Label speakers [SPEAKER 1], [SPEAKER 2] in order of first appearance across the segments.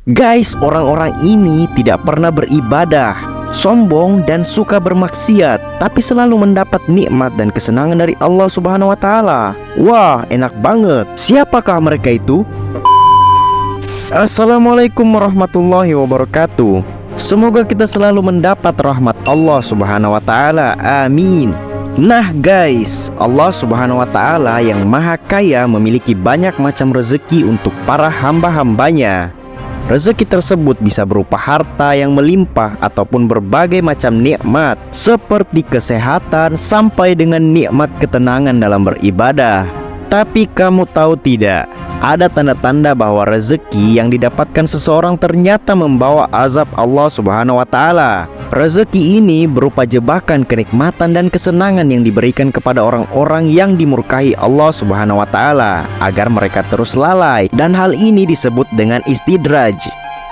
[SPEAKER 1] Guys, orang-orang ini tidak pernah beribadah, sombong dan suka bermaksiat, tapi selalu mendapat nikmat dan kesenangan dari Allah Subhanahu wa taala. Wah, enak banget. Siapakah mereka itu? Assalamualaikum warahmatullahi wabarakatuh. Semoga kita selalu mendapat rahmat Allah Subhanahu wa taala. Amin. Nah guys, Allah Subhanahu wa taala yang maha kaya memiliki banyak macam rezeki untuk para hamba-hambanya. Rezeki tersebut bisa berupa harta yang melimpah ataupun berbagai macam nikmat seperti kesehatan sampai dengan nikmat ketenangan dalam beribadah. Tapi kamu tahu tidak, ada tanda-tanda bahwa rezeki yang didapatkan seseorang ternyata membawa azab Allah Subhanahu wa taala. Rezeki ini berupa jebakan kenikmatan dan kesenangan yang diberikan kepada orang-orang yang dimurkahi Allah Subhanahu wa taala agar mereka terus lalai, dan hal ini disebut dengan istidraj.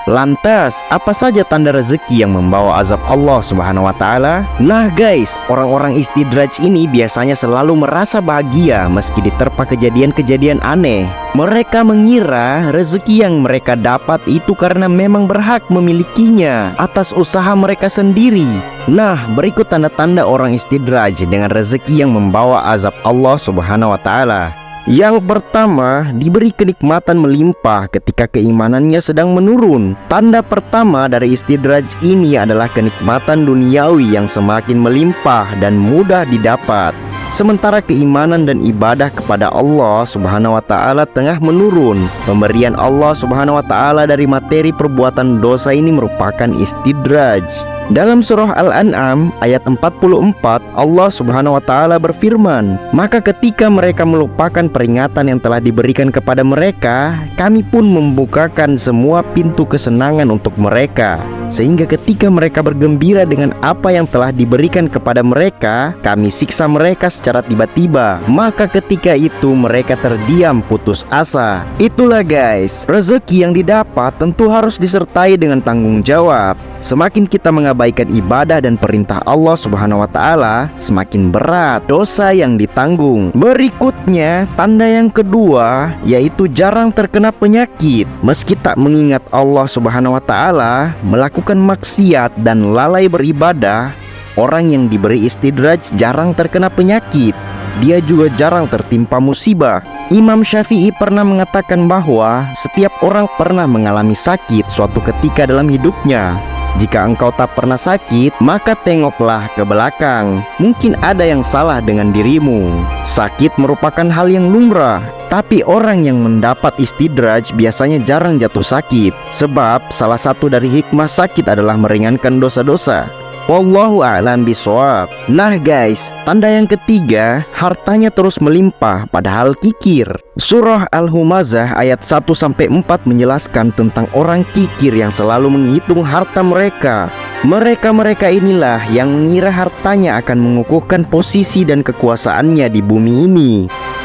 [SPEAKER 1] Lantas, apa saja tanda rezeki yang membawa azab Allah Subhanahu wa taala? Nah guys, orang-orang istidraj ini biasanya selalu merasa bahagia meski diterpa kejadian-kejadian aneh. Mereka mengira rezeki yang mereka dapat itu karena memang berhak memilikinya atas usaha mereka sendiri. Nah, berikut tanda-tanda orang istidraj dengan rezeki yang membawa azab Allah Subhanahu wa taala. Yang pertama, diberi kenikmatan melimpah ketika keimanannya sedang menurun. Tanda pertama dari istidraj ini adalah kenikmatan duniawi yang semakin melimpah dan mudah didapat, sementara keimanan dan ibadah kepada Allah Subhanahu wa taala tengah menurun. Pemberian Allah Subhanahu wa taala dari materi perbuatan dosa ini merupakan istidraj. Dalam surah Al-An'am ayat 44, Allah Subhanahu wa taala berfirman, "Maka ketika mereka melupakan peringatan yang telah diberikan kepada mereka, kami pun membukakan semua pintu kesenangan untuk mereka, sehingga ketika mereka bergembira dengan apa yang telah diberikan kepada mereka, kami siksa mereka secara tiba-tiba. Maka ketika itu mereka terdiam putus asa." Itulah guys, rezeki yang didapat tentu harus disertai dengan tanggung jawab. Semakin kita mengabaikan ibadah dan perintah Allah Subhanahu wa taala, semakin berat dosa yang ditanggung. Berikutnya, tanda yang kedua yaitu jarang terkena penyakit. Meski tak mengingat Allah Subhanahu wa taala, melakukan maksiat dan lalai beribadah, orang yang diberi istidraj jarang terkena penyakit. Dia juga jarang tertimpa musibah. Imam Syafi'i pernah mengatakan bahwa setiap orang pernah mengalami sakit suatu ketika dalam hidupnya. Jika engkau tak pernah sakit, maka tengoklah ke belakang. Mungkin ada yang salah dengan dirimu. Sakit merupakan hal yang lumrah, tapi orang yang mendapat istidraj biasanya jarang jatuh sakit, sebab salah satu dari hikmah sakit adalah meringankan dosa-dosa. Wallahu a'lam bishawab. Nah guys, tanda yang ketiga, hartanya terus melimpah padahal kikir. Surah Al-Humazah ayat 1-4 menjelaskan tentang orang kikir yang selalu menghitung harta mereka. Mereka inilah yang mengira hartanya akan mengukuhkan posisi dan kekuasaannya di bumi ini.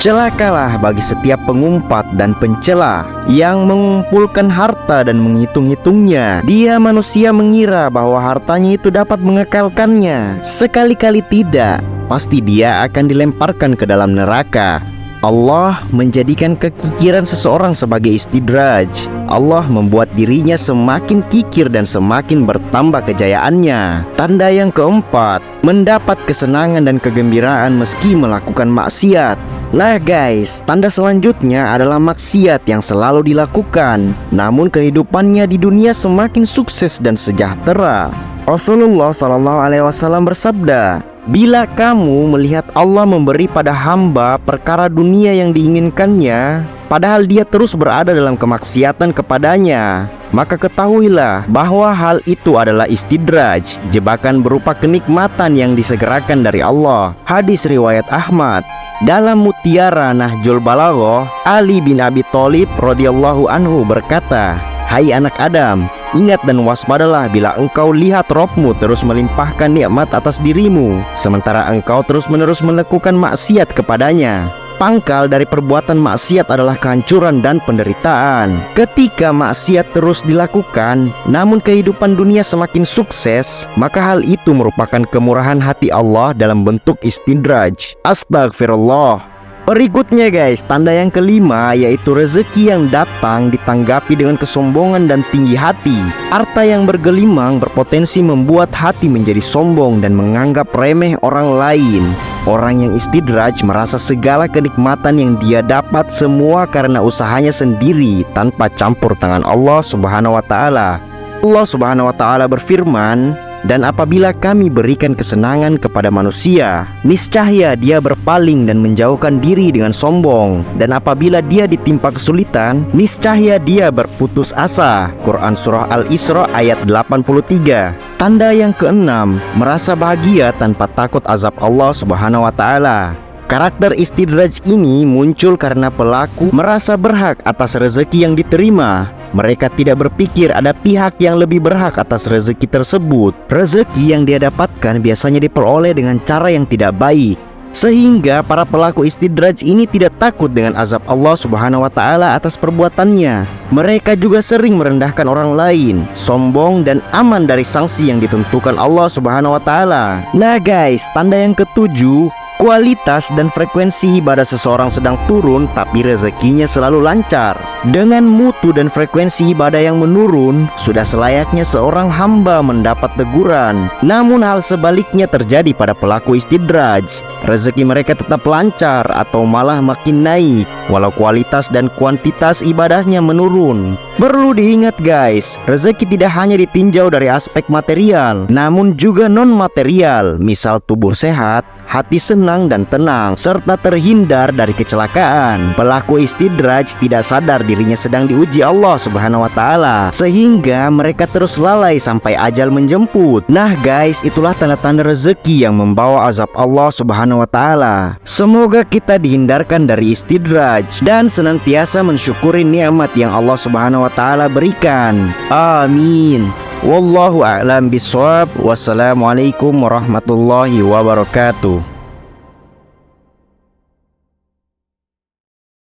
[SPEAKER 1] Celakalah bagi setiap pengumpat dan pencela yang mengumpulkan harta dan menghitung-hitungnya. Dia manusia mengira bahwa hartanya itu dapat mengekalkannya. Sekali-kali tidak, pasti dia akan dilemparkan ke dalam neraka. Allah menjadikan kekikiran seseorang sebagai istidraj. Allah membuat dirinya semakin kikir dan semakin bertambah kejayaannya. Tanda yang keempat, mendapat kesenangan dan kegembiraan meski melakukan maksiat. Nah guys, tanda selanjutnya adalah maksiat yang selalu dilakukan, namun kehidupannya di dunia semakin sukses dan sejahtera. Rasulullah SAW bersabda, "Bila kamu melihat Allah memberi pada hamba perkara dunia yang diinginkannya, padahal dia terus berada dalam kemaksiatan kepadanya, maka ketahuilah bahwa hal itu adalah istidraj, jebakan berupa kenikmatan yang disegerakan dari Allah." Hadis riwayat Ahmad. Dalam Mutiara Nahjul Balaghah, Ali bin Abi Thalib radhiyallahu anhu berkata, "Hai anak Adam, ingat dan waspadalah bila engkau lihat Rabbmu terus melimpahkan nikmat atas dirimu, sementara engkau terus-menerus melakukan maksiat kepadanya. Pangkal dari perbuatan maksiat adalah kehancuran dan penderitaan. Ketika maksiat terus dilakukan, namun kehidupan dunia semakin sukses, maka hal itu merupakan kemurahan hati Allah dalam bentuk istidraj." Astagfirullah. Berikutnya guys, tanda yang kelima yaitu rezeki yang datang ditanggapi dengan kesombongan dan tinggi hati. Harta yang bergelimang berpotensi membuat hati menjadi sombong dan menganggap remeh orang lain. Orang yang istidraj merasa segala kenikmatan yang dia dapat semua karena usahanya sendiri tanpa campur tangan Allah Subhanahu wa taala. Allah Subhanahu wa taala berfirman, "Dan apabila kami berikan kesenangan kepada manusia, niscaya dia berpaling dan menjauhkan diri dengan sombong. Dan apabila dia ditimpa kesulitan, niscaya dia berputus asa." Quran Surah Al-Isra ayat 83. Tanda yang keenam, merasa bahagia tanpa takut azab Allah Subhanahu wa taala. Karakter istidraj ini muncul karena pelaku merasa berhak atas rezeki yang diterima. Mereka tidak berpikir ada pihak yang lebih berhak atas rezeki tersebut. Rezeki yang dia dapatkan biasanya diperoleh dengan cara yang tidak baik. Sehingga para pelaku istidraj ini tidak takut dengan azab Allah Subhanahu wa taala atas perbuatannya. Mereka juga sering merendahkan orang lain, sombong dan aman dari sanksi yang ditentukan Allah Subhanahu wa taala. Nah guys, tanda yang ketujuh, kualitas dan frekuensi ibadah seseorang sedang turun tapi rezekinya selalu lancar. Dengan mutu dan frekuensi ibadah yang menurun, sudah selayaknya seorang hamba mendapat teguran. Namun hal sebaliknya terjadi pada pelaku istidraj. Rezeki mereka tetap lancar atau malah makin naik, walau kualitas dan kuantitas ibadahnya menurun. Perlu diingat guys, rezeki tidak hanya ditinjau dari aspek material, namun juga non-material. Misal tubuh sehat, hati senang dan tenang, serta terhindar dari kecelakaan. Pelaku istidraj tidak sadar dirinya sedang diuji Allah Subhanahu wa taala, sehingga mereka terus lalai sampai ajal menjemput. Nah guys, itulah tanda-tanda rezeki yang membawa azab Allah Subhanahu wa taala. Semoga kita dihindarkan dari istidraj dan senantiasa mensyukuri nikmat yang Allah Subhanahu wa taala berikan. Amin. Wallahu a'lam bishawab. Wassalamualaikum warahmatullahi wabarakatuh.